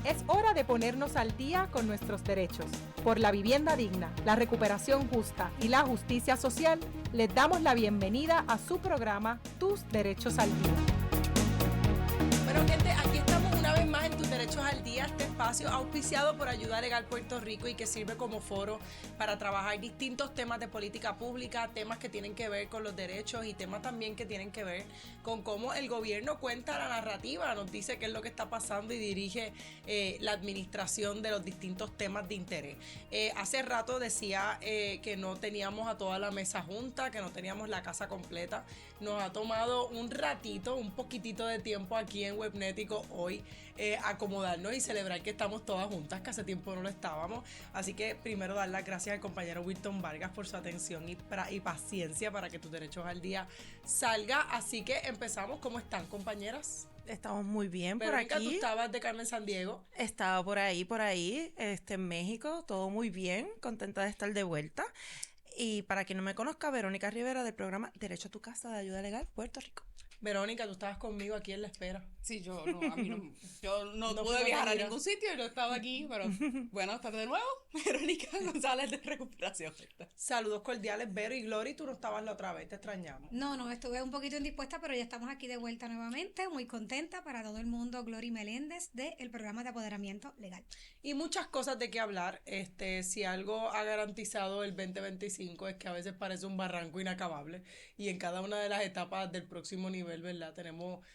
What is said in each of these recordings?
Es hora de ponernos al día con nuestros derechos. Por la vivienda digna, la recuperación justa y la justicia social, les damos la bienvenida a su programa Tus Derechos al Día. Bueno, gente, aquí estamos una vez más en Tus Derechos al Día, este espacio auspiciado por Ayuda Legal Puerto Rico y que sirve como foro para trabajar distintos temas de política pública, temas que tienen que ver con los derechos y temas también que tienen que ver con cómo el gobierno cuenta la narrativa, nos dice qué es lo que está pasando y dirige la administración de los distintos temas de interés. Hace rato decía que no teníamos a toda la mesa junta, que no teníamos la casa completa. Nos ha tomado un ratito, un poquitito de tiempo aquí en Webnético hoy acomodarnos y celebrar que estamos todas juntas, que hace tiempo no lo estábamos. Así que primero dar las gracias al compañero Wilton Vargas por su atención y paciencia para que Tus Derechos al Día salga. Así que empezamos. ¿Cómo están, compañeras? Estamos muy bien Verónica, por aquí. ¿tú estabas de Carmen Sandiego? Estaba por ahí, en México, todo muy bien, contenta de estar de vuelta. Y para quien no me conozca, Verónica Rivera del programa Derecho a tu Casa de Ayuda Legal Puerto Rico. Verónica, tú estabas conmigo aquí en la espera. Sí, yo no pude viajar a ningún sitio y no estaba aquí, pero bueno, estar de nuevo. Verónica González de Recuperación. Saludos cordiales, Vero y Glory, tú no estabas la otra vez, te extrañamos. No, estuve un poquito indispuesta, pero ya estamos aquí de vuelta nuevamente, muy contenta para todo el mundo, Glory Meléndez del programa de apoderamiento legal. Y muchas cosas de qué hablar, si algo ha garantizado el 2025 es que a veces parece un barranco inacabable y en cada una de las etapas del próximo nivel, ¿verdad? Tenemos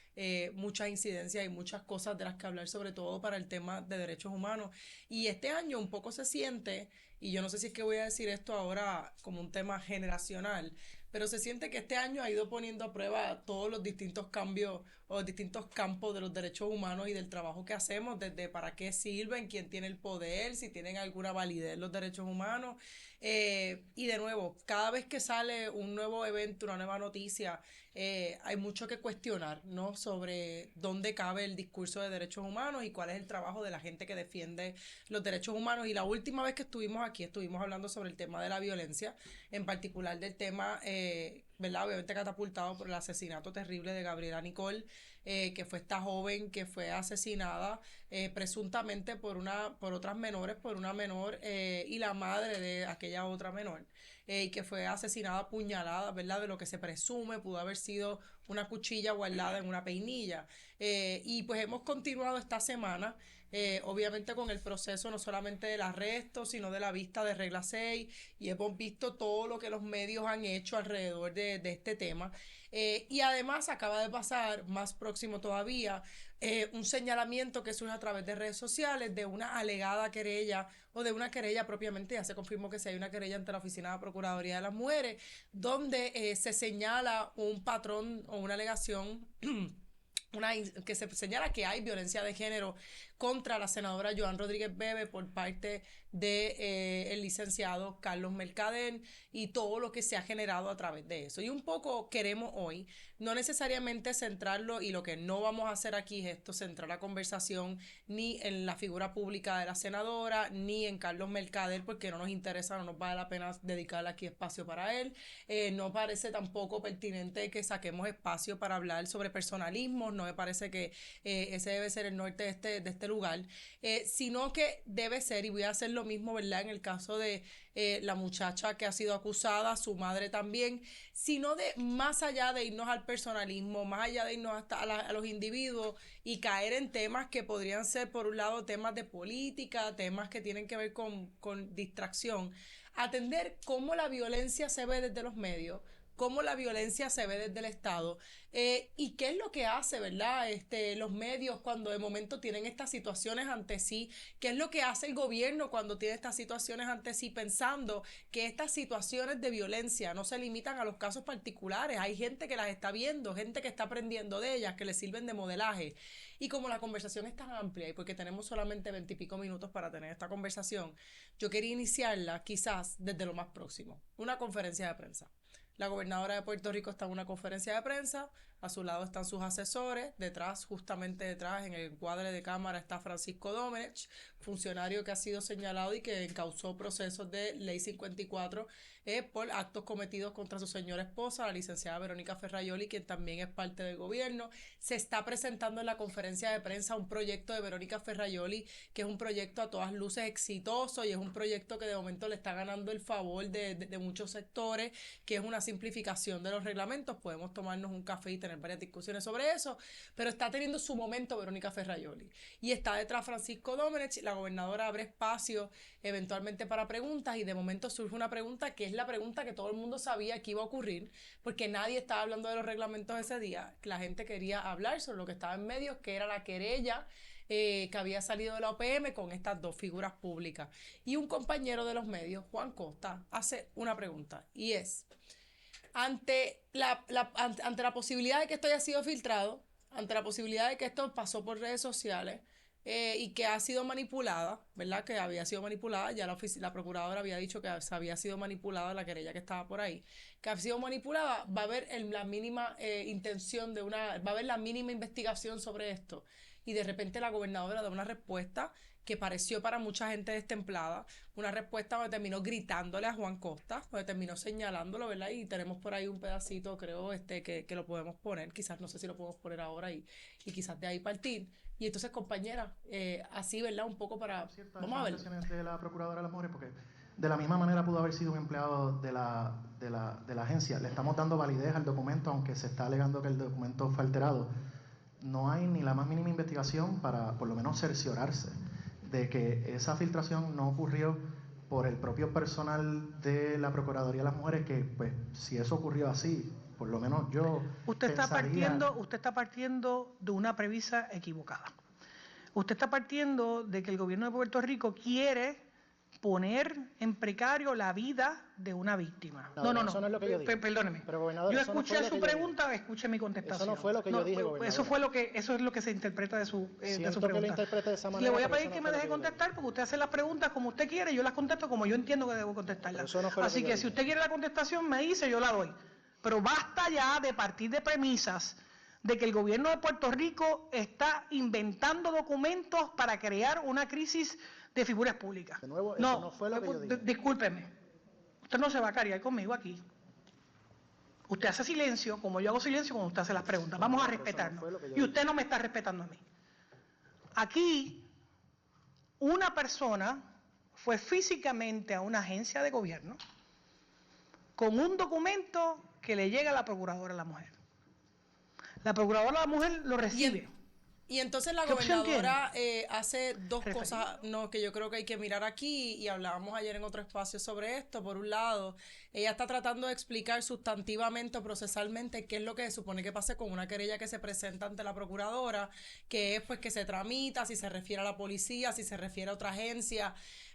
muchas incidencias y muchas cosas de las que hablar, sobre todo para el tema de derechos humanos. Y este año un poco se siente, y yo no sé si es que voy a decir esto ahora como un tema generacional, pero se siente que este año ha ido poniendo a prueba todos los distintos cambios o los distintos campos de los derechos humanos y del trabajo que hacemos, desde para qué sirven, quién tiene el poder, si tienen alguna validez los derechos humanos. Y de nuevo, cada vez que sale un nuevo evento, una nueva noticia, hay mucho que cuestionar, ¿no? Sobre dónde cabe el discurso de derechos humanos y cuál es el trabajo de la gente que defiende los derechos humanos. Y la última vez que estuvimos aquí, estuvimos hablando sobre el tema de la violencia, en particular del tema, ¿verdad? Obviamente catapultado por el asesinato terrible de Gabriela Nicole, que fue esta joven que fue asesinada presuntamente por otras menores, por una menor y la madre de aquella otra menor, y que fue asesinada a puñaladas, ¿verdad? De lo que se presume pudo haber sido una cuchilla guardada en una peinilla. Y pues hemos continuado esta semana, obviamente con el proceso no solamente del arresto, sino de la vista de Regla 6, y hemos visto todo lo que los medios han hecho alrededor de este tema. Y además acaba de pasar, más próximo todavía, un señalamiento que surge a través de redes sociales de una alegada querella, o de una querella propiamente, ya se confirmó que sí hay una querella ante la Oficina de Procuraduría de las Mujeres, donde se señala un patrón o una alegación que se señala que hay violencia de género contra la senadora Joan Rodríguez Bebe por parte de el licenciado Carlos Mercader y todo lo que se ha generado a través de eso. Y un poco queremos hoy, no necesariamente centrarlo, y lo que no vamos a hacer aquí es esto, centrar la conversación ni en la figura pública de la senadora, ni en Carlos Mercader, porque no nos interesa, no nos vale la pena dedicarle aquí espacio para él. No parece tampoco pertinente que saquemos espacio para hablar sobre personalismo, no me parece que ese debe ser el norte de este lugar, sino que debe ser, y voy a hacer lo mismo, ¿verdad? En el caso de la muchacha que ha sido acusada, su madre también, sino de más allá de irnos al personalismo, más allá de irnos hasta a los individuos y caer en temas que podrían ser, por un lado, temas de política, temas que tienen que ver con distracción, atender cómo la violencia se ve desde los medios, cómo la violencia se ve desde el Estado, y qué es lo que hace, ¿verdad? Los medios cuando de momento tienen estas situaciones ante sí, qué es lo que hace el gobierno cuando tiene estas situaciones ante sí, pensando que estas situaciones de violencia no se limitan a los casos particulares, hay gente que las está viendo, gente que está aprendiendo de ellas, que les sirven de modelaje. Y como la conversación es tan amplia y porque tenemos solamente 20 y pico minutos para tener esta conversación, yo quería iniciarla quizás desde lo más próximo, una conferencia de prensa. La gobernadora de Puerto Rico está en una conferencia de prensa a su lado están sus asesores, justamente detrás, en el cuadro de cámara está Francisco Domenech, funcionario que ha sido señalado y que encauzó procesos de Ley 54 por actos cometidos contra su señora esposa, la licenciada Verónica Ferraioli, quien también es parte del gobierno. Se está presentando en la conferencia de prensa un proyecto de Verónica Ferraioli, que es un proyecto a todas luces exitoso y es un proyecto que de momento le está ganando el favor de muchos sectores, que es una simplificación de los reglamentos. Podemos tomarnos un café y tener varias discusiones sobre eso, pero está teniendo su momento Verónica Ferraioli. Y está detrás Francisco Domenech, la gobernadora abre espacio eventualmente para preguntas y de momento surge una pregunta que es la pregunta que todo el mundo sabía que iba a ocurrir, porque nadie estaba hablando de los reglamentos ese día. La gente quería hablar sobre lo que estaba en medios, que era la querella que había salido de la OPM con estas dos figuras públicas. Y un compañero de los medios, Juan Costa, hace una pregunta y es, ante la posibilidad de que esto haya sido filtrado, ante la posibilidad de que esto pasó por redes sociales, y que ha sido manipulada, ¿verdad? Que había sido manipulada, ya la procuradora había dicho que había sido manipulada la querella que estaba por ahí, que ha sido manipulada, va a haber la mínima intención va a haber la mínima investigación sobre esto. Y de repente la gobernadora da una respuesta que pareció para mucha gente destemplada, una respuesta donde terminó gritándole a Juan Costa, donde terminó señalándolo, ¿verdad? Y tenemos por ahí un pedacito, creo, que lo podemos poner, quizás no sé si lo podemos poner ahora y quizás de ahí partir. Y entonces, compañera, así, ¿verdad? Un poco para... Vamos a ver. De la Procuradora de las Mujeres, porque de la misma manera pudo haber sido un empleado de la agencia. Le estamos dando validez al documento, aunque se está alegando que el documento fue alterado. No hay ni la más mínima investigación para, por lo menos, cerciorarse de que esa filtración no ocurrió por el propio personal de la Procuraduría de las Mujeres, que, pues, si eso ocurrió así, por lo menos yo Usted está partiendo de una premisa equivocada. Usted está partiendo de que el gobierno de Puerto Rico quiere poner en precario la vida de una víctima. No. Eso no es lo que yo dije. Perdóneme. Pero, gobernador, yo escuché su pregunta, escuché mi contestación. Eso no fue lo que yo dije, gobernador. Eso es lo que se interpreta de su Siento pregunta. que lo interprete de esa manera. Le voy a pedir que me deje contestar, porque usted hace las preguntas como usted quiere y yo las contesto como yo entiendo que debo contestarlas. Así que si usted quiere la contestación, me dice, yo la doy. Pero basta ya de partir de premisas de que el gobierno de Puerto Rico está inventando documentos para crear una crisis de figuras públicas. De nuevo, eso no fue lo que yo dije. Discúlpeme, usted no se va a cariar conmigo aquí. Usted hace silencio, como yo hago silencio cuando usted hace las preguntas. Vamos a respetarnos. Y usted no me está respetando a mí. Aquí, una persona fue físicamente a una agencia de gobierno con un documento que le llega a la Procuradora de la Mujer. La Procuradora de la Mujer lo recibe. Y entonces la gobernadora hace dos cosas que yo creo que hay que mirar aquí, y hablábamos ayer en otro espacio sobre esto. Por un lado, ella está tratando de explicar sustantivamente o procesalmente qué es lo que se supone que pase con una querella que se presenta ante la procuradora, que es pues que se tramita, si se refiere a la policía, si se refiere a otra agencia.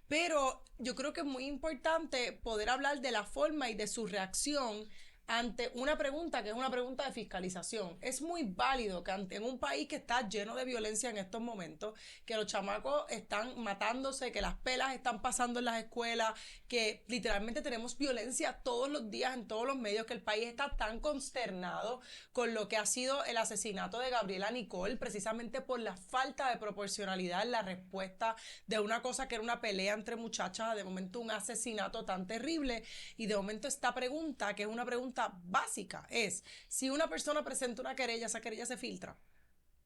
Pero yo creo que es muy importante poder hablar de la forma y de su reacción ante una pregunta que es una pregunta de fiscalización. Es muy válido que en un país que está lleno de violencia en estos momentos, que los chamacos están matándose, que las pelas están pasando en las escuelas, que literalmente tenemos violencia todos los días en todos los medios, que el país está tan consternado con lo que ha sido el asesinato de Gabriela Nicole, precisamente por la falta de proporcionalidad en la respuesta de una cosa que era una pelea entre muchachas, de momento un asesinato tan terrible. Y de momento esta pregunta, que es una pregunta básica, es: si una persona presenta una querella, esa querella se filtra,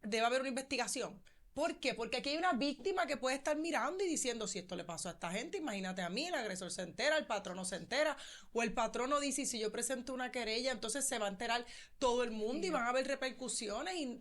debe haber una investigación. ¿Por qué? Porque aquí hay una víctima que puede estar mirando y diciendo: si esto le pasó a esta gente, imagínate a mí, el agresor se entera, el patrono se entera, o el patrono dice: si yo presento una querella, entonces se va a enterar todo el mundo y van a haber repercusiones, y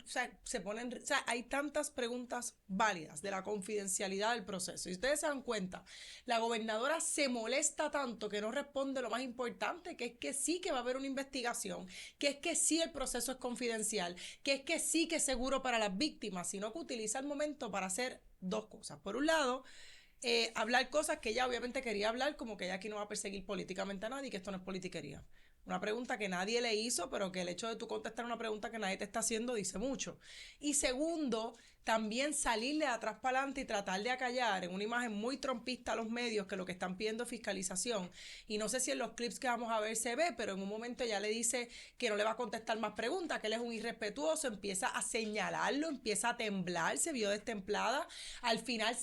hay tantas preguntas válidas de la confidencialidad del proceso. Y ustedes se dan cuenta, la gobernadora se molesta tanto que no responde lo más importante, que es que sí que va a haber una investigación, que es que sí el proceso es confidencial, que es que sí que es seguro para las víctimas, sino que utiliza el momento para hacer dos cosas. Por un lado, hablar cosas que ella obviamente quería hablar, como que ella aquí no va a perseguir políticamente a nadie y que esto no es politiquería. Una pregunta que nadie le hizo, pero que el hecho de tú contestar una pregunta que nadie te está haciendo dice mucho. Y segundo, también salirle de atrás para adelante y tratar de acallar en una imagen muy trompista a los medios que lo que están pidiendo es fiscalización. Y no sé si en los clips que vamos a ver se ve, pero en un momento ya le dice que no le va a contestar más preguntas, que él es un irrespetuoso, empieza a señalarlo, empieza a temblar, se vio destemplada, al final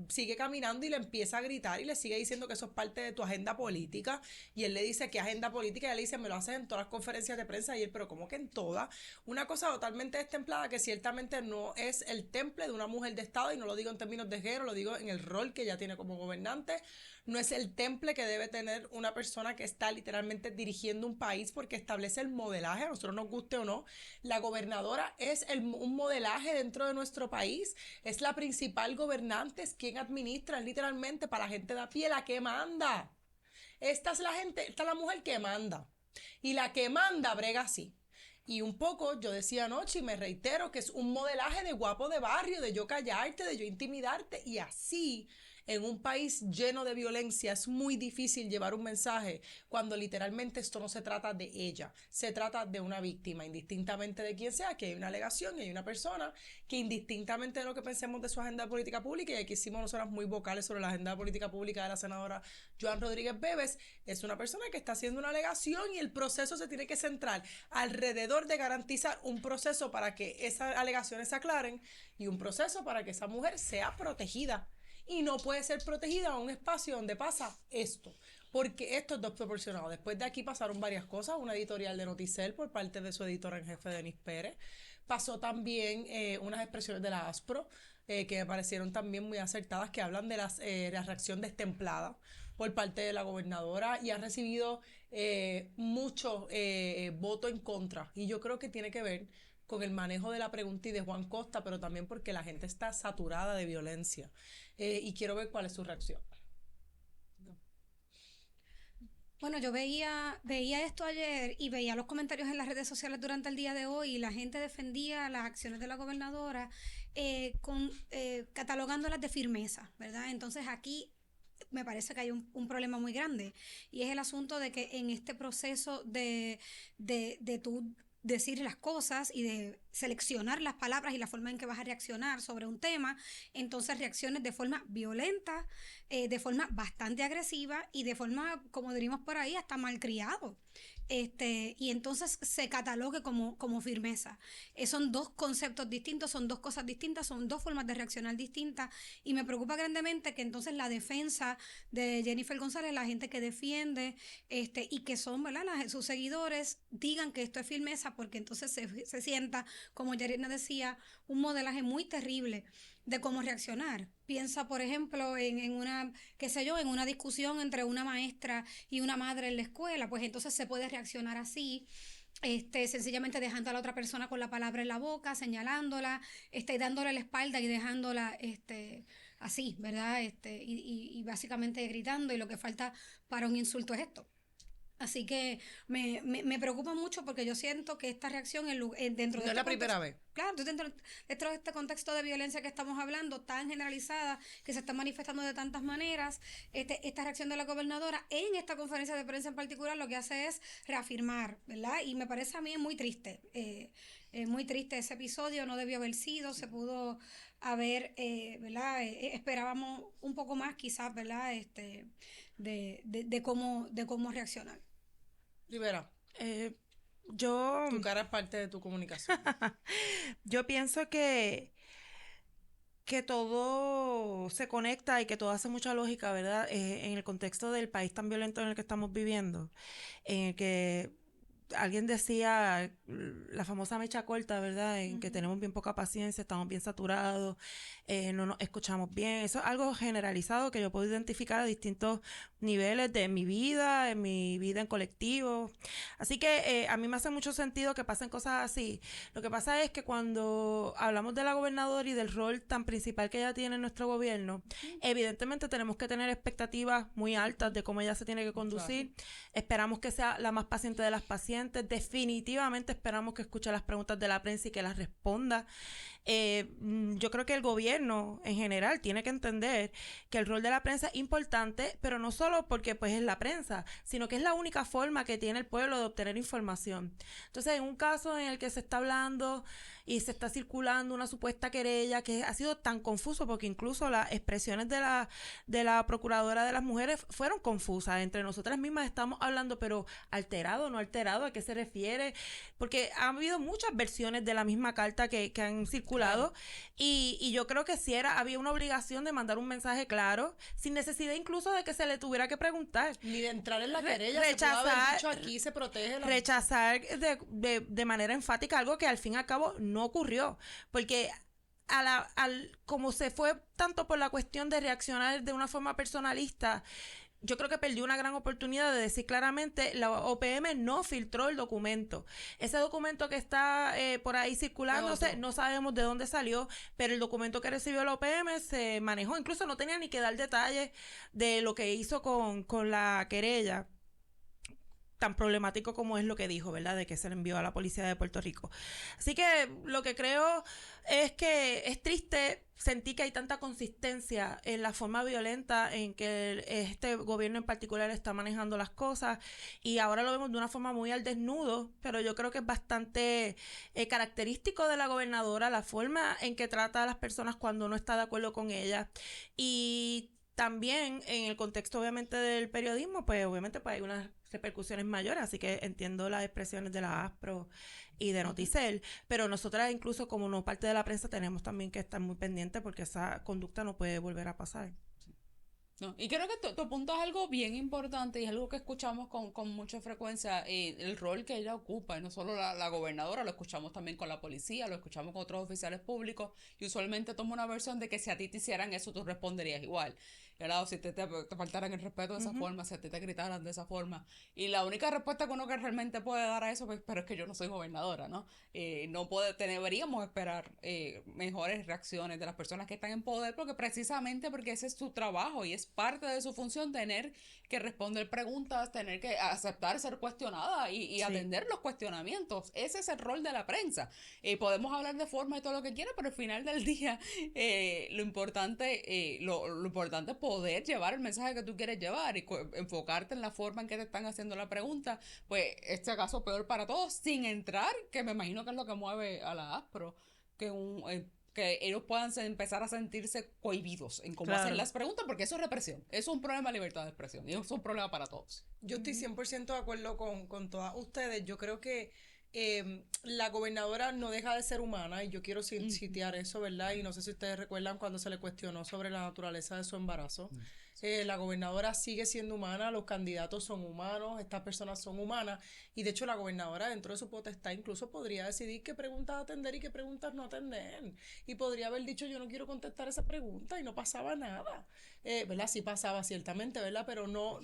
sigue caminando y le empieza a gritar y le sigue diciendo que eso es parte de tu agenda política, y él le dice que agenda política, y ella le dice, me lo haces en todas las conferencias de prensa, y él, pero ¿cómo que en todas? Una cosa totalmente destemplada que ciertamente no es el temple de una mujer de Estado, y no lo digo en términos de género, lo digo en el rol que ella tiene como gobernante, no es el temple que debe tener una persona que está literalmente dirigiendo un país, porque establece el modelaje, a nosotros nos guste o no, la gobernadora es un modelaje dentro de nuestro país, es la principal gobernante, es quien administra, es literalmente para la gente de a pie la que manda. Esta es la mujer que manda, y la que manda brega así. Y un poco, yo decía anoche y me reitero, que es un modelaje de guapo de barrio, de yo callarte, de yo intimidarte, y así, en un país lleno de violencia, es muy difícil llevar un mensaje cuando literalmente esto no se trata de ella, se trata de una víctima, indistintamente de quién sea, que hay una alegación y hay una persona que indistintamente de lo que pensemos de su agenda de política pública, y aquí hicimos nosotras muy vocales sobre la agenda de política pública de la senadora Joan Rodríguez Bebes, es una persona que está haciendo una alegación y el proceso se tiene que centrar alrededor de garantizar un proceso para que esas alegaciones se aclaren y un proceso para que esa mujer sea protegida. Y no puede ser protegida en un espacio donde pasa esto, porque esto es desproporcionado. Después de aquí pasaron varias cosas, una editorial de Noticel por parte de su editora en jefe, Denis Pérez. Pasó también unas expresiones de la ASPRO, que me parecieron también muy acertadas, que hablan de la reacción destemplada por parte de la gobernadora, y ha recibido mucho voto en contra. Y yo creo que tiene que ver con el manejo de la pregunta y de Juan Costa, pero también porque la gente está saturada de violencia. Y quiero ver cuál es su reacción. Bueno, yo veía esto ayer y veía los comentarios en las redes sociales durante el día de hoy, y la gente defendía las acciones de la gobernadora catalogándolas de firmeza, ¿verdad? Entonces aquí me parece que hay un problema muy grande, y es el asunto de que en este proceso de tú decir las cosas y de seleccionar las palabras y la forma en que vas a reaccionar sobre un tema, entonces reacciones de forma violenta, de forma bastante agresiva y de forma, como diríamos por ahí, hasta malcriado. Y entonces se catalogue como firmeza. Son dos conceptos distintos, son dos cosas distintas, son dos formas de reaccionar distintas, y me preocupa grandemente que entonces la defensa de Jennifer González, la gente que defiende y que son, ¿verdad?, sus seguidores, digan que esto es firmeza, porque entonces se sienta, como Yarina decía, un modelaje muy terrible de cómo reaccionar. Piensa, por ejemplo, en una discusión entre una maestra y una madre en la escuela, pues entonces se puede reaccionar así, sencillamente dejando a la otra persona con la palabra en la boca, señalándola, dándole la espalda y dejándola así, ¿verdad? Y básicamente gritando, y lo que falta para un insulto es esto. Así que me preocupa mucho, porque yo siento que esta reacción dentro de... No es la primera vez. Claro, dentro de este contexto de violencia que estamos hablando, tan generalizada, que se está manifestando de tantas maneras, esta reacción de la gobernadora en esta conferencia de prensa en particular lo que hace es reafirmar, ¿verdad? Y me parece a mí muy triste ese episodio, no debió haber sido, se pudo haber, ¿verdad? Esperábamos un poco más quizás, ¿verdad? De cómo reaccionar. Rivera, Tu cara es parte de tu comunicación. Yo pienso que todo se conecta y que todo hace mucha lógica, ¿verdad? En el contexto del país tan violento en el que estamos viviendo, en el que alguien decía la famosa mecha corta, ¿verdad? En que tenemos bien poca paciencia, estamos bien saturados, no nos escuchamos bien. Eso es algo generalizado que yo puedo identificar a distintos niveles de mi vida, en colectivo. Así que a mí me hace mucho sentido que pasen cosas así. Lo que pasa es que cuando hablamos de la gobernadora y del rol tan principal que ella tiene en nuestro gobierno, evidentemente tenemos que tener expectativas muy altas de cómo ella se tiene que conducir. Claro. Esperamos que sea la más paciente de las pacientes. Definitivamente esperamos que escuche las preguntas de la prensa y que las responda. Yo creo que el gobierno en general tiene que entender que el rol de la prensa es importante, pero no solo porque pues es la prensa, sino que es la única forma que tiene el pueblo de obtener información. Entonces, en un caso en el que se está hablando y se está circulando una supuesta querella que ha sido tan confuso, porque incluso las expresiones de la Procuradora de las Mujeres fueron confusas. Entre nosotras mismas estamos hablando, pero alterado, no alterado, ¿a qué se refiere? Porque ha habido muchas versiones de la misma carta que han circulado, claro. Y yo creo que sí había una obligación de mandar un mensaje claro, sin necesidad incluso de que se le tuviera que preguntar. Ni de entrar en la querella, rechazar, se puede haber dicho aquí se protege la... Rechazar de manera enfática algo que al fin y al cabo no ocurrió, porque como se fue tanto por la cuestión de reaccionar de una forma personalista, yo creo que perdió una gran oportunidad de decir claramente, la OPM no filtró el documento. Ese documento que está por ahí circulándose, no sabemos de dónde salió, pero el documento que recibió la OPM se manejó, incluso no tenía ni que dar detalles de lo que hizo con la querella, tan problemático como es lo que dijo, ¿verdad? De que se le envió a la policía de Puerto Rico. Así que lo que creo es que es triste sentir que hay tanta consistencia en la forma violenta en que este gobierno en particular está manejando las cosas, y ahora lo vemos de una forma muy al desnudo, pero yo creo que es bastante característico de la gobernadora la forma en que trata a las personas cuando no está de acuerdo con ella. Y también en el contexto obviamente del periodismo, pues obviamente pues hay unas repercusiones mayores, así que entiendo las expresiones de la ASPRO y de Noticel, pero nosotras incluso como no parte de la prensa tenemos también que estar muy pendientes porque esa conducta no puede volver a pasar. No, y creo que tu punto es algo bien importante y es algo que escuchamos con mucha frecuencia, el rol que ella ocupa, y no solo la gobernadora, lo escuchamos también con la policía, lo escuchamos con otros oficiales públicos, y usualmente toma una versión de que si a ti te hicieran eso, tú responderías igual. ¿Verdad? O si te faltaran el respeto de esa forma, si a ti te gritaran de esa forma. Y la única respuesta que uno que realmente puede dar a eso, pues, pero es que yo no soy gobernadora, ¿no? Deberíamos esperar mejores reacciones de las personas que están en poder, porque ese es su trabajo y es parte de su función tener que responder preguntas, tener que aceptar ser cuestionada y atender los cuestionamientos. Ese es el rol de la prensa. Podemos hablar de forma y todo lo que quiera, pero al final del día lo importante es poder llevar el mensaje que tú quieres llevar y enfocarte en la forma en que te están haciendo la pregunta, pues este caso peor para todos, sin entrar, que me imagino que es lo que mueve a la ASPRO, que ellos puedan empezar a sentirse cohibidos en cómo hacer las preguntas, porque eso es represión, eso es un problema de libertad de expresión, y eso es un problema para todos. Yo estoy 100% de acuerdo con todas ustedes. Yo creo que la gobernadora no deja de ser humana, y yo quiero sitiar eso, ¿verdad? Y no sé si ustedes recuerdan cuando se le cuestionó sobre la naturaleza de su embarazo. La gobernadora sigue siendo humana, los candidatos son humanos, estas personas son humanas, y de hecho la gobernadora dentro de su potestad incluso podría decidir qué preguntas atender y qué preguntas no atender, y podría haber dicho yo no quiero contestar esa pregunta y no pasaba nada, ¿verdad? Sí pasaba ciertamente, ¿verdad? Pero no,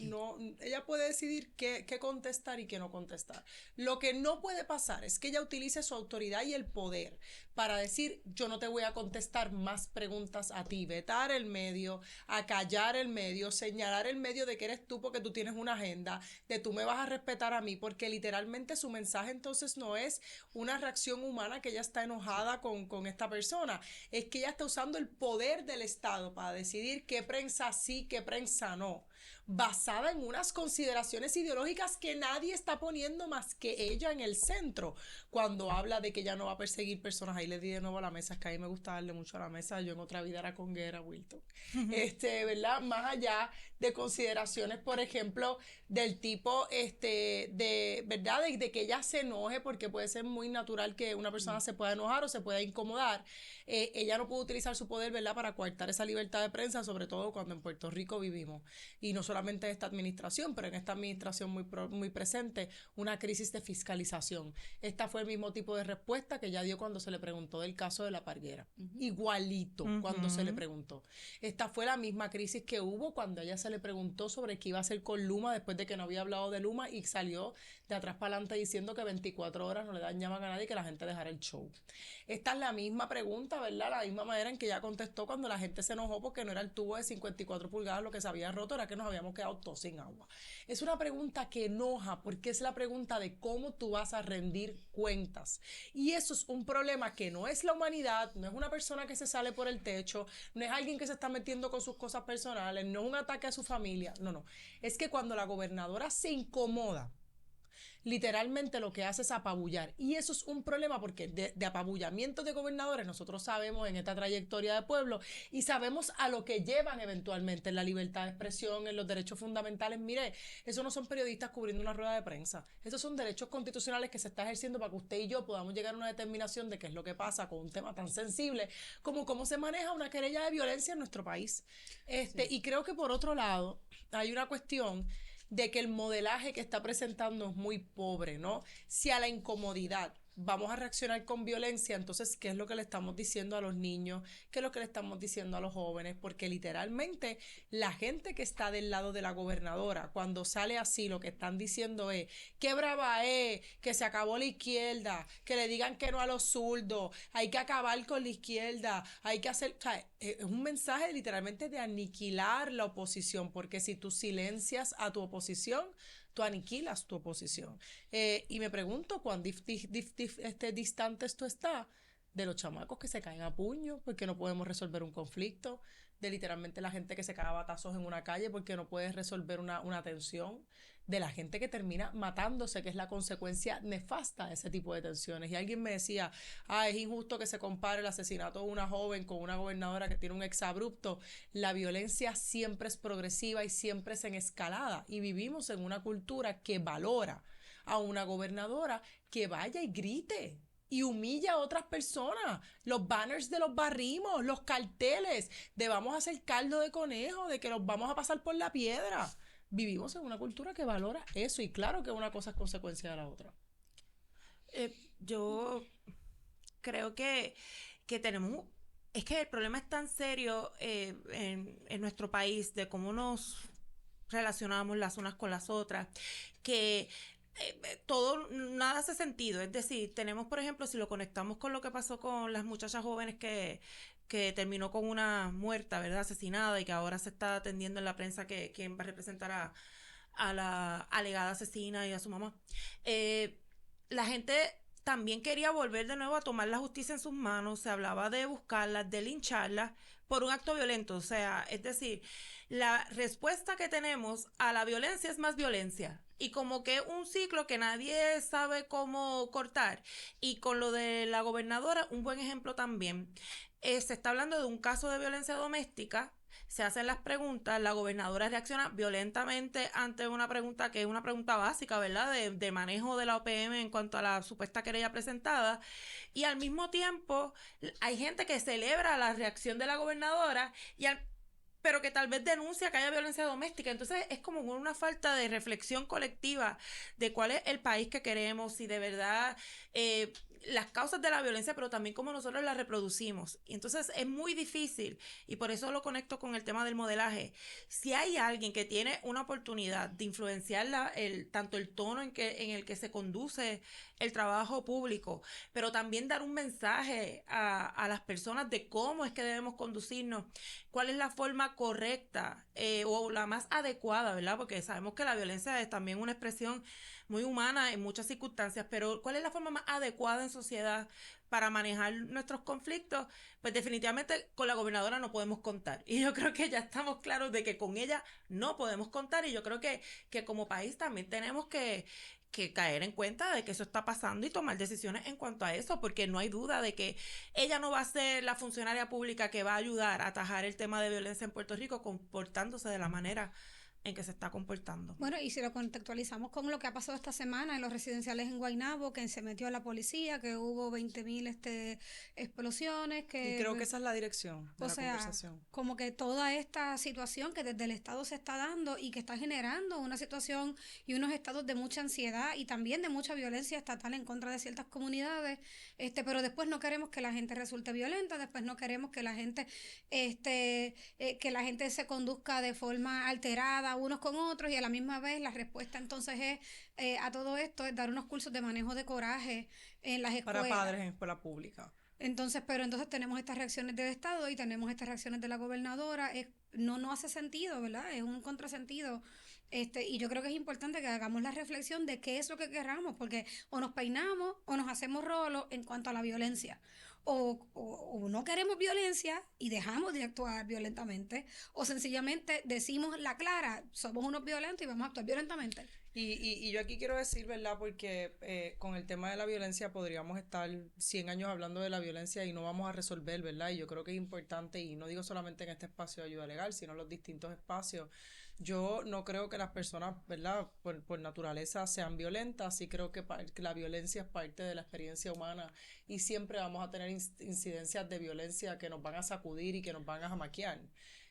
ella puede decidir qué contestar y qué no contestar. Lo que no puede pasar es que ella utilice su autoridad y el poder para decir yo no te voy a contestar más preguntas a ti, vetar el medio, acallar el medio, señalar el medio de que eres tú porque tú tienes una agenda, de tú me vas a respetar a mí, porque literalmente su mensaje entonces no es una reacción humana que ella está enojada con esta persona, es que ella está usando el poder del Estado para decidir qué prensa sí, qué prensa no, basada en unas consideraciones ideológicas que nadie está poniendo más que ella en el centro. Cuando habla de que ella no va a perseguir personas, ahí le di de nuevo a la mesa, es que a mí me gusta darle mucho a la mesa, yo en otra vida era conguera, Wilton. ¿Verdad? Más allá de consideraciones, por ejemplo, del tipo, ¿verdad? De que ella se enoje, porque puede ser muy natural que una persona se pueda enojar o se pueda incomodar. Ella no puede utilizar su poder, ¿verdad?, para coartar esa libertad de prensa, sobre todo cuando en Puerto Rico vivimos. Y no solamente esta administración, pero en esta administración muy presente, una crisis de fiscalización. Esta fue el mismo tipo de respuesta que ella dio cuando se le preguntó del caso de La Parguera. Igualito cuando se le preguntó. Esta fue la misma crisis que hubo cuando a ella se le preguntó sobre qué iba a hacer con Luma después de que no había hablado de Luma, y salió de atrás para adelante diciendo que 24 horas no le dañaban a nadie y que la gente dejara el show. Esta es la misma pregunta, ¿verdad? La misma manera en que ella contestó cuando la gente se enojó porque no era el tubo de 54 pulgadas lo que se había roto, era que nos habíamos quedado todos sin agua. Es una pregunta que enoja porque es la pregunta de cómo tú vas a rendir cuentas. Y eso es un problema que no es la humanidad, no es una persona que se sale por el techo, no es alguien que se está metiendo con sus cosas personales, no es un ataque a su familia, no. Es que cuando la gobernadora se incomoda, literalmente lo que hace es apabullar. Y eso es un problema porque de apabullamiento de gobernadores nosotros sabemos en esta trayectoria de pueblo y sabemos a lo que llevan eventualmente en la libertad de expresión, en los derechos fundamentales. Mire, eso no son periodistas cubriendo una rueda de prensa. Esos son derechos constitucionales que se está ejerciendo para que usted y yo podamos llegar a una determinación de qué es lo que pasa con un tema tan sensible como cómo se maneja una querella de violencia en nuestro país. Y creo que por otro lado hay una cuestión de que el modelaje que está presentando es muy pobre, ¿no? Si a la incomodidad vamos a reaccionar con violencia, entonces, ¿qué es lo que le estamos diciendo a los niños? ¿Qué es lo que le estamos diciendo a los jóvenes? Porque literalmente la gente que está del lado de la gobernadora, cuando sale así, lo que están diciendo es, qué brava es, que se acabó la izquierda, que le digan que no a los zurdos, hay que acabar con la izquierda, hay que hacer... O sea, es un mensaje literalmente de aniquilar la oposición, porque si tú silencias a tu oposición, tú aniquilas tu oposición. Y me pregunto cuán distante esto está de los chamacos que se caen a puño porque no podemos resolver un conflicto, de literalmente la gente que se cae a batazos en una calle porque no puedes resolver una tensión, de la gente que termina matándose, que es la consecuencia nefasta de ese tipo de tensiones. Y alguien me decía, es injusto que se compare el asesinato de una joven con una gobernadora que tiene un exabrupto. La violencia siempre es progresiva y siempre es en escalada. Y vivimos en una cultura que valora a una gobernadora que vaya y grite y humilla a otras personas. Los banners de los barrimos, los carteles de vamos a hacer caldo de conejo, de que los vamos a pasar por la piedra. Vivimos en una cultura que valora eso y claro que una cosa es consecuencia de la otra. Yo creo que tenemos... Es que el problema es tan serio en nuestro país de cómo nos relacionamos las unas con las otras, que nada hace sentido. Es decir, tenemos, por ejemplo, si lo conectamos con lo que pasó con las muchachas jóvenes que terminó con una muerta, ¿verdad? Asesinada, y que ahora se está atendiendo en la prensa quién va a representar a la alegada asesina y a su mamá. La gente también quería volver de nuevo a tomar la justicia en sus manos. Se hablaba de buscarlas, de lincharlas por un acto violento. O sea, es decir, la respuesta que tenemos a la violencia es más violencia. Y como que un ciclo que nadie sabe cómo cortar. Y con lo de la gobernadora, un buen ejemplo también. Se está hablando de un caso de violencia doméstica, se hacen las preguntas, la gobernadora reacciona violentamente ante una pregunta que es una pregunta básica, ¿verdad? De manejo de la OPM en cuanto a la supuesta querella presentada, y al mismo tiempo hay gente que celebra la reacción de la gobernadora pero que tal vez denuncia que haya violencia doméstica. Entonces es como una falta de reflexión colectiva de cuál es el país que queremos, si de verdad las causas de la violencia, pero también cómo nosotros la reproducimos. Y entonces es muy difícil, y por eso lo conecto con el tema del modelaje. Si hay alguien que tiene una oportunidad de influenciar tanto el tono en el que se conduce el trabajo público, pero también dar un mensaje a las personas de cómo es que debemos conducirnos, cuál es la forma correcta o la más adecuada, ¿verdad? Porque sabemos que la violencia es también una expresión muy humana en muchas circunstancias, pero ¿cuál es la forma más adecuada en sociedad para manejar nuestros conflictos? Pues definitivamente con la gobernadora no podemos contar, y yo creo que ya estamos claros de que con ella no podemos contar, y yo creo que como país también tenemos que caer en cuenta de que eso está pasando y tomar decisiones en cuanto a eso, porque no hay duda de que ella no va a ser la funcionaria pública que va a ayudar a atajar el tema de violencia en Puerto Rico comportándose de la manera en que se está comportando. Bueno, y si lo contextualizamos con lo que ha pasado esta semana en los residenciales en Guaynabo, que se metió a la policía, que hubo 20,000 explosiones, que... Y creo que esa es la dirección de la conversación. Como que toda esta situación que desde el Estado se está dando y que está generando una situación y unos estados de mucha ansiedad y también de mucha violencia estatal en contra de ciertas comunidades, pero después no queremos que la gente resulte violenta, después no queremos que la gente se conduzca de forma alterada unos con otros, y a la misma vez la respuesta entonces es a todo esto es dar unos cursos de manejo de coraje en las escuelas. Para padres en escuela pública. Entonces, pero entonces tenemos estas reacciones del Estado y tenemos estas reacciones de la gobernadora. No hace sentido, ¿verdad? Es un contrasentido. Y yo creo que es importante que hagamos la reflexión de qué es lo que querramos, porque o nos peinamos o nos hacemos rolos en cuanto a la violencia. O no queremos violencia y dejamos de actuar violentamente, o sencillamente decimos la clara, somos unos violentos y vamos a actuar violentamente. Y yo aquí quiero decir, ¿verdad? Porque con el tema de la violencia podríamos estar 100 años hablando de la violencia y no vamos a resolver, ¿verdad? Y yo creo que es importante, y no digo solamente en este espacio de ayuda legal, sino en los distintos espacios. Yo no creo que las personas, ¿verdad? Por naturaleza sean violentas, sí creo que la violencia es parte de la experiencia humana y siempre vamos a tener incidencias de violencia que nos van a sacudir y que nos van a jamaquear.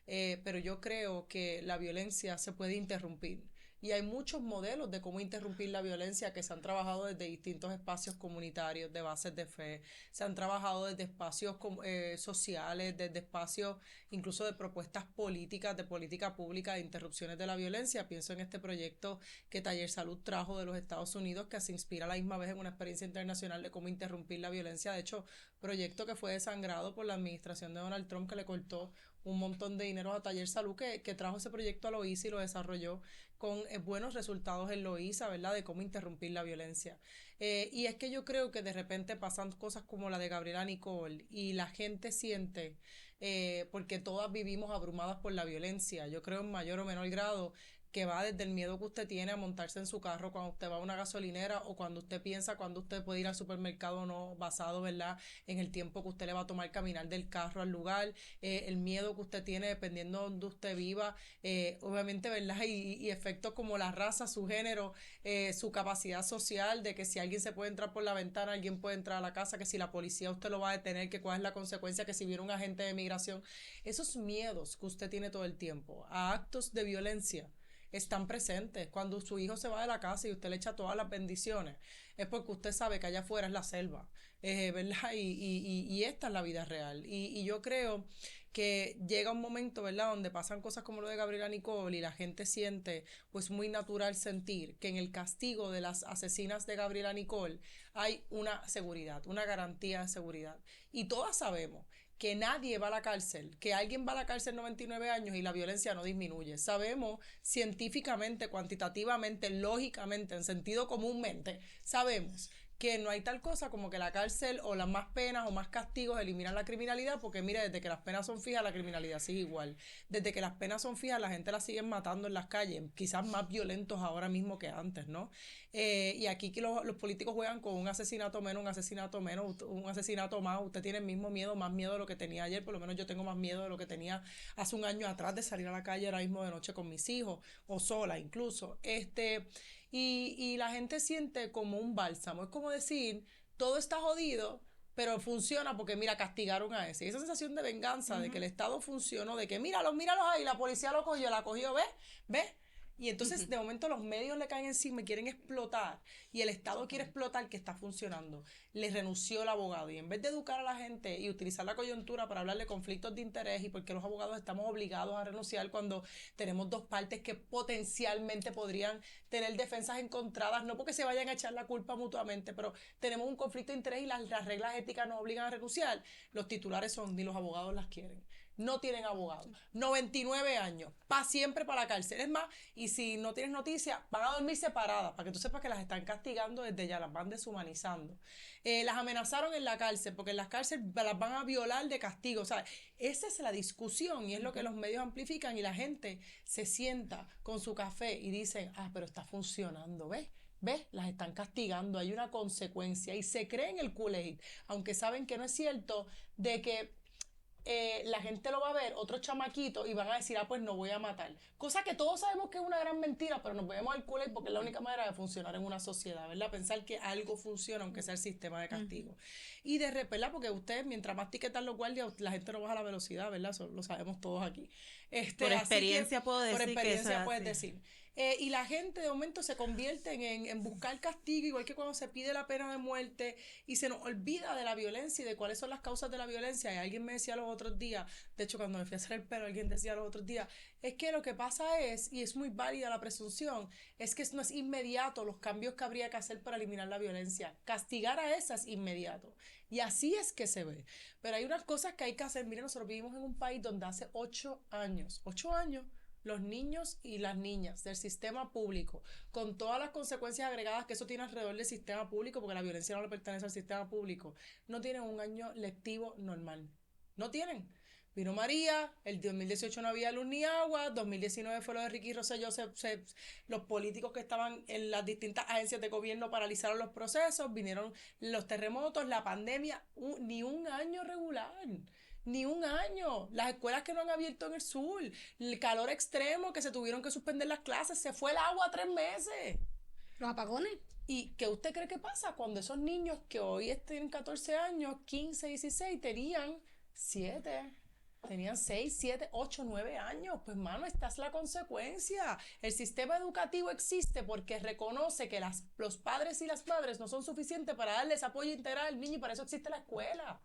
Pero yo creo que la violencia se puede interrumpir. Y hay muchos modelos de cómo interrumpir la violencia que se han trabajado desde distintos espacios comunitarios, de bases de fe, se han trabajado desde espacios sociales, desde espacios incluso de propuestas políticas, de política pública, de interrupciones de la violencia. Pienso en este proyecto que Taller Salud trajo de los Estados Unidos, que se inspira a la misma vez en una experiencia internacional de cómo interrumpir la violencia. De hecho, proyecto que fue desangrado por la administración de Donald Trump, que le cortó un montón de dinero a Taller Salud, que trajo ese proyecto a Loíza y lo desarrolló con buenos resultados en Loíza, ¿verdad? De cómo interrumpir la violencia. Y es que yo creo que de repente pasan cosas como la de Gabriela Nicole y la gente siente, porque todas vivimos abrumadas por la violencia, yo creo en mayor o menor grado, que va desde el miedo que usted tiene a montarse en su carro cuando usted va a una gasolinera o cuando usted piensa cuando usted puede ir al supermercado o no, basado, ¿verdad?, en el tiempo que usted le va a tomar caminar del carro al lugar, el miedo que usted tiene dependiendo de donde usted viva, obviamente, ¿verdad?, y efectos como la raza, su género, su capacidad social, de que si alguien se puede entrar por la ventana, alguien puede entrar a la casa, que si la policía usted lo va a detener, que cuál es la consecuencia, que si viene un agente de migración, esos miedos que usted tiene todo el tiempo a actos de violencia están presentes. Cuando su hijo se va de la casa y usted le echa todas las bendiciones, es porque usted sabe que allá afuera es la selva, ¿verdad? Y esta es la vida real. Y yo creo que llega un momento, ¿verdad?, donde pasan cosas como lo de Gabriela Nicole y la gente siente, pues muy natural sentir que en el castigo de las asesinas de Gabriela Nicole hay una seguridad, una garantía de seguridad. Y todas sabemos que nadie va a la cárcel, que alguien va a la cárcel 99 años y la violencia no disminuye. Sabemos científicamente, cuantitativamente, lógicamente, en sentido comúnmente, sabemos que no hay tal cosa como que la cárcel o las más penas o más castigos eliminan la criminalidad, porque mire, desde que las penas son fijas, la criminalidad sigue igual. Desde que las penas son fijas, la gente la siguen matando en las calles, quizás más violentos ahora mismo que antes, ¿no? Y aquí que los políticos juegan con un asesinato menos, un asesinato menos, un asesinato más. Usted tiene el mismo miedo, más miedo de lo que tenía ayer, por lo menos yo tengo más miedo de lo que tenía hace un año atrás de salir a la calle ahora mismo de noche con mis hijos, o sola incluso. Y la gente siente como un bálsamo, es como decir, todo está jodido, pero funciona porque, mira, castigaron a ese. Y esa sensación de venganza, de que el Estado funcionó, de que míralos ahí, la policía lo cogió, ¿ves? Y entonces de momento los medios le caen encima y quieren explotar, y el Estado quiere explotar que está funcionando. Le renunció el abogado, y en vez de educar a la gente y utilizar la coyuntura para hablar de conflictos de interés y porque los abogados estamos obligados a renunciar cuando tenemos dos partes que potencialmente podrían tener defensas encontradas, no porque se vayan a echar la culpa mutuamente, pero tenemos un conflicto de interés y las reglas éticas nos obligan a renunciar, los titulares son ni los abogados las quieren. No tienen abogado. 99 años. Para siempre para la cárcel. Es más, y si no tienes noticia, van a dormir separadas, para que tú sepas que las están castigando desde ya, las van deshumanizando. Las amenazaron en la cárcel, porque en las cárceles las van a violar de castigo. O sea, esa es la discusión y es lo que los medios amplifican, y la gente se sienta con su café y dicen, pero está funcionando, ¿ves? Las están castigando, hay una consecuencia, y se creen el Kool-Aid, aunque saben que no es cierto, de que la gente lo va a ver, otros chamaquitos, y van a decir, pues no voy a matar. Cosa que todos sabemos que es una gran mentira, pero nos vemos al Kool-Aid porque es la única manera de funcionar en una sociedad, ¿verdad? Pensar que algo funciona, aunque sea el sistema de castigo. Y de repente, ¿verdad? Porque ustedes, mientras más tiquetan los guardias, la gente no baja la velocidad, ¿verdad? Eso lo sabemos todos aquí. Por experiencia puedo decir por experiencia que puedes decir. Y la gente de momento se convierte en buscar castigo, igual que cuando se pide la pena de muerte, y se nos olvida de la violencia y de cuáles son las causas de la violencia. Y alguien me decía los otros días, de hecho cuando me fui a hacer el pelo, alguien decía los otros días, es que lo que pasa es, y es muy válida la presunción, es que no es inmediato los cambios que habría que hacer para eliminar la violencia. Castigar a esas es inmediato. Y así es que se ve. Pero hay unas cosas que hay que hacer. Miren, nosotros vivimos en un país donde hace 8 años, los niños y las niñas del sistema público, con todas las consecuencias agregadas que eso tiene alrededor del sistema público, porque la violencia no le pertenece al sistema público, no tienen un año lectivo normal. No tienen. Vino María, el 2018 no había luz ni agua, 2019 fue lo de Ricky Rosselló, los políticos que estaban en las distintas agencias de gobierno paralizaron los procesos, vinieron los terremotos, la pandemia, ni un año regular. Ni un año. Las escuelas que no han abierto en el sur, el calor extremo que se tuvieron que suspender las clases, se fue el agua 3 meses. Los apagones. ¿Y qué usted cree que pasa cuando esos niños que hoy tienen 14 años, 15, 16, tenían 6, 7, 8, 9 años? Pues, mano, esta es la consecuencia. El sistema educativo existe porque reconoce que los padres y las madres no son suficientes para darles apoyo integral al niño y para eso existe la escuela.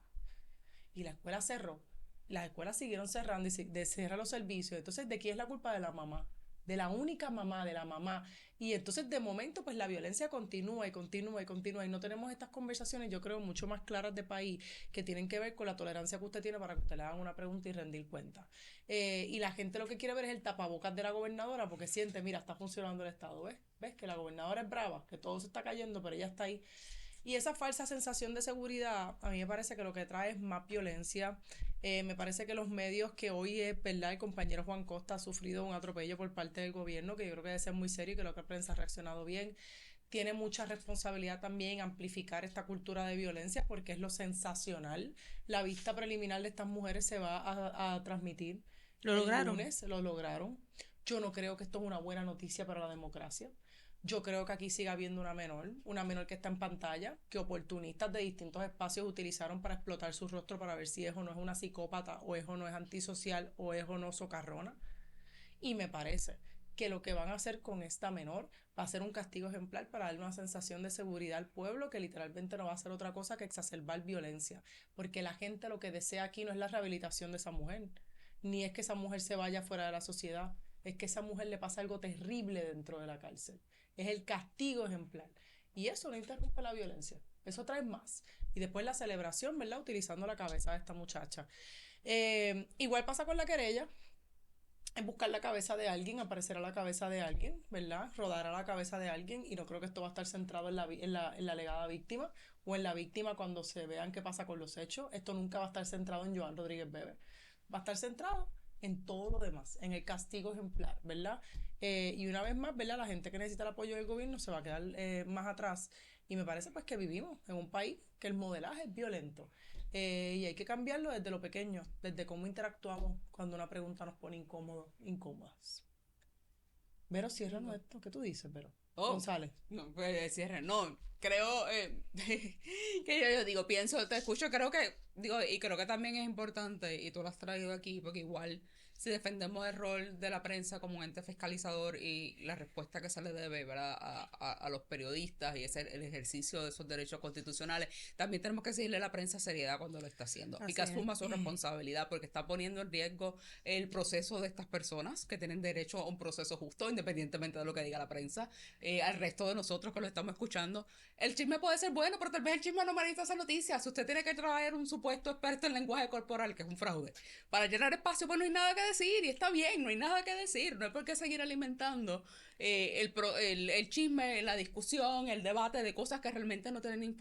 Y la escuela cerró. Las escuelas siguieron cerrando y cerrar los servicios. Entonces, ¿de quién es la culpa? De la mamá. De la única mamá, de la mamá. Y entonces, de momento, pues la violencia continúa y continúa y continúa. Y no tenemos estas conversaciones, yo creo, mucho más claras de país, que tienen que ver con la tolerancia que usted tiene para que usted le hagan una pregunta y rendir cuenta. Y la gente lo que quiere ver es el tapabocas de la gobernadora, porque siente, mira, está funcionando el Estado. ¿Ves? Que la gobernadora es brava, que todo se está cayendo, pero ella está ahí. Y esa falsa sensación de seguridad, a mí me parece que lo que trae es más violencia. Me parece que los medios que hoy es, ¿verdad? El compañero Juan Costa ha sufrido un atropello por parte del gobierno, que yo creo que debe ser muy serio y que la prensa ha reaccionado bien. Tiene mucha responsabilidad también amplificar esta cultura de violencia porque es lo sensacional. La vista preliminar de estas mujeres se va a transmitir. Lo lograron. El lunes, lo lograron. Yo no creo que esto es una buena noticia para la democracia. Yo creo que aquí sigue habiendo una menor que está en pantalla, que oportunistas de distintos espacios utilizaron para explotar su rostro para ver si es o no es una psicópata, o es o no es antisocial, o es o no socarrona. Y me parece que lo que van a hacer con esta menor va a ser un castigo ejemplar para darle una sensación de seguridad al pueblo, que literalmente no va a ser otra cosa que exacerbar violencia. Porque la gente lo que desea aquí no es la rehabilitación de esa mujer, ni es que esa mujer se vaya fuera de la sociedad, es que a esa mujer le pasa algo terrible dentro de la cárcel. Es el castigo ejemplar. Y eso no interrumpe la violencia. Eso trae más. Y después la celebración, ¿verdad? Utilizando la cabeza de esta muchacha. Igual pasa con la querella. Es buscar la cabeza de alguien, aparecer a la cabeza de alguien, ¿verdad? Rodar a la cabeza de alguien. Y no creo que esto va a estar centrado en la alegada víctima o en la víctima cuando se vean qué pasa con los hechos. Esto nunca va a estar centrado en Joan Rodríguez Bebe. Va a estar centrado en todo lo demás, en el castigo ejemplar, ¿verdad? Y una vez más, ¿verdad? La gente que necesita el apoyo del gobierno se va a quedar más atrás. Y me parece pues que vivimos en un país que el modelaje es violento. Y hay que cambiarlo desde lo pequeño, desde cómo interactuamos cuando una pregunta nos pone incómodas. Vero, ciérranos esto. ¿Qué tú dices, Vero? González. No, pues cierre. No, creo que yo digo, pienso, te escucho, creo que también es importante, y tú lo has traído aquí, porque igual si defendemos el rol de la prensa como un ente fiscalizador y la respuesta que se le debe, ¿verdad? a los periodistas y el ejercicio de esos derechos constitucionales, también tenemos que decirle a la prensa seriedad cuando lo está haciendo. Así y que es. asuma su responsabilidad, porque está poniendo en riesgo el proceso de estas personas que tienen derecho a un proceso justo, independientemente de lo que diga la prensa, al resto de nosotros que lo estamos escuchando. El chisme puede ser bueno, pero tal vez el chisme no merece esa noticia. Si usted tiene que traer un supuesto experto en lenguaje corporal, que es un fraude, para llenar espacio, pues no hay nada que decir, y está bien, no hay nada que decir, no hay por qué seguir alimentando el chisme, la discusión, el debate de cosas que realmente no tienen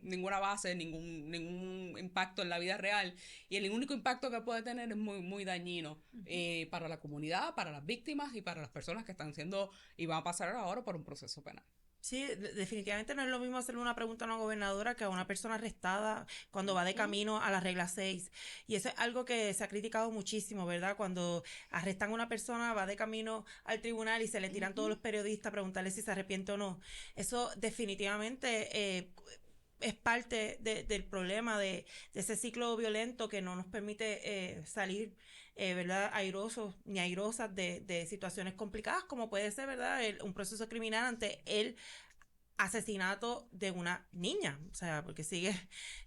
ninguna base, ningún impacto en la vida real, y el único impacto que puede tener es muy, muy dañino para la comunidad, para las víctimas y para las personas que están siendo y van a pasar ahora por un proceso penal. Sí, definitivamente no es lo mismo hacerle una pregunta a una gobernadora que a una persona arrestada cuando va de camino a la regla 6. Y eso es algo que se ha criticado muchísimo, ¿verdad? Cuando arrestan a una persona, va de camino al tribunal y se le tiran todos los periodistas a preguntarle si se arrepiente o no. Eso definitivamente es parte del problema de ese ciclo violento que no nos permite salir, ¿verdad? Airosos ni airosas de situaciones complicadas, como puede ser, ¿verdad? Un proceso criminal ante el asesinato de una niña, o sea, porque sigue,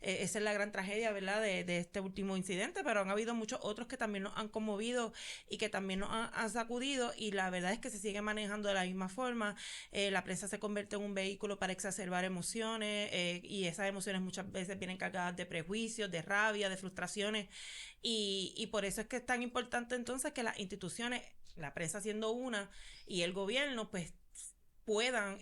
esa es la gran tragedia, ¿verdad?, de este último incidente, pero han habido muchos otros que también nos han conmovido y que también nos han sacudido, y la verdad es que se sigue manejando de la misma forma. La prensa se convierte en un vehículo para exacerbar emociones, y esas emociones muchas veces vienen cargadas de prejuicios, de rabia, de frustraciones, y por eso es que es tan importante entonces que las instituciones, la prensa siendo una, y el gobierno, pues puedan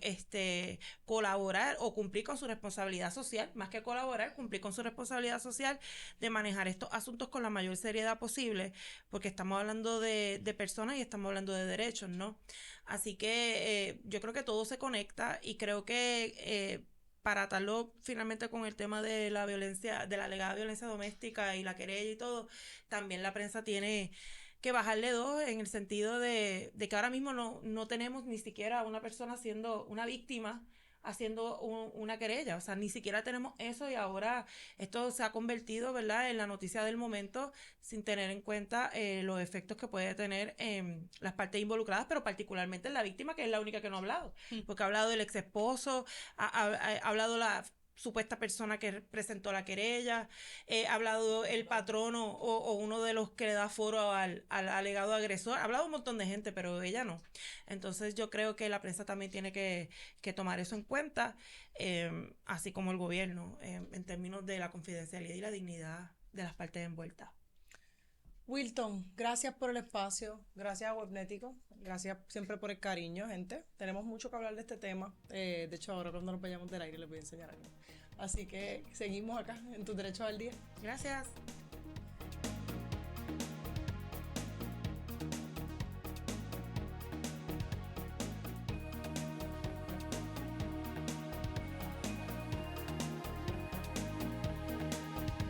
colaborar o cumplir con su responsabilidad social, más que colaborar, cumplir con su responsabilidad social de manejar estos asuntos con la mayor seriedad posible, porque estamos hablando de personas y estamos hablando de derechos, ¿no? Así que yo creo que todo se conecta, y creo que para atarlo finalmente con el tema de la violencia, de la alegada violencia doméstica y la querella y todo, también la prensa tiene que bajarle dos, en el sentido de que ahora mismo no tenemos ni siquiera una persona siendo una víctima haciendo una querella, o sea, ni siquiera tenemos eso, y ahora esto se ha convertido, ¿verdad?, en la noticia del momento, sin tener en cuenta los efectos que puede tener en las partes involucradas, pero particularmente en la víctima, que es la única que no ha hablado, porque ha hablado el ex esposo, ha hablado la supuesta persona que presentó la querella, ha hablado el patrono o uno de los que le da foro al alegado agresor, ha hablado un montón de gente, pero ella no. Entonces yo creo que la prensa también tiene que tomar eso en cuenta, así como el gobierno, en términos de la confidencialidad y la dignidad de las partes envueltas. Wilton, gracias por el espacio, gracias a Webnético, gracias siempre por el cariño, gente. Tenemos mucho que hablar de este tema. De hecho, ahora cuando nos vayamos del aire les voy a enseñar algo. Así que seguimos acá en Tus Derechos al Día. Gracias.